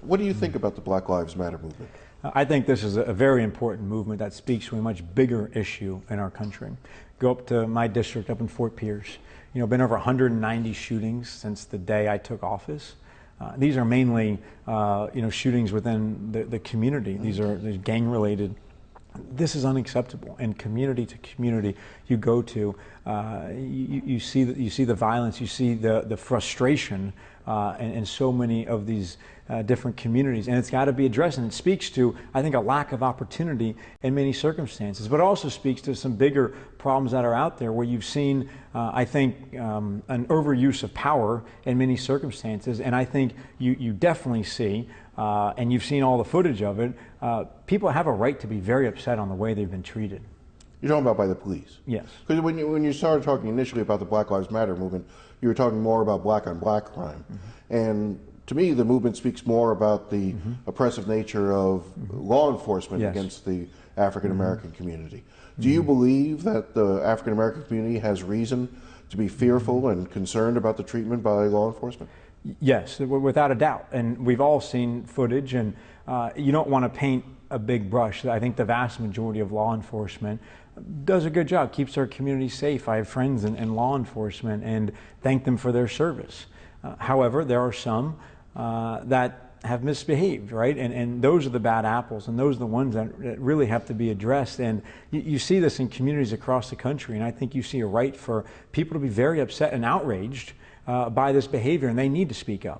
What do you think about the Black Lives Matter movement? I think this is a very important movement that speaks to a much bigger issue in our country. Go up to my district up in Fort Pierce. Been over 190 shootings since the day I took office. These are mainly, shootings within the community. These are gang-related. This is unacceptable. And community to community you go to, you see the violence, you see the frustration in so many of these different communities, and it's got to be addressed. And it speaks to, I think, a lack of opportunity in many circumstances, but also speaks to some bigger problems that are out there where you've seen, I think, an overuse of power in many circumstances. And I think you definitely see, and you've seen all the footage of it, people have a right to be very upset on the way they've been treated. You're talking about by the police? Yes. Because when you started talking initially about the Black Lives Matter movement, you were talking more about black on black crime. And to me, the movement speaks more about the oppressive nature of law enforcement against the African American community. Do you believe that the African American community has reason to be fearful and concerned about the treatment by law enforcement? Yes, without a doubt. And we've all seen footage, and you don't want to paint a big brush. I think the vast majority of law enforcement does a good job, keeps our community safe. I have friends in law enforcement and thank them for their service. However, there are some that have misbehaved, right? And those are the bad apples, and those are the ones that really have to be addressed. And you see this in communities across the country, and I think you see a right for people to be very upset and outraged by this behavior, and they need to speak up.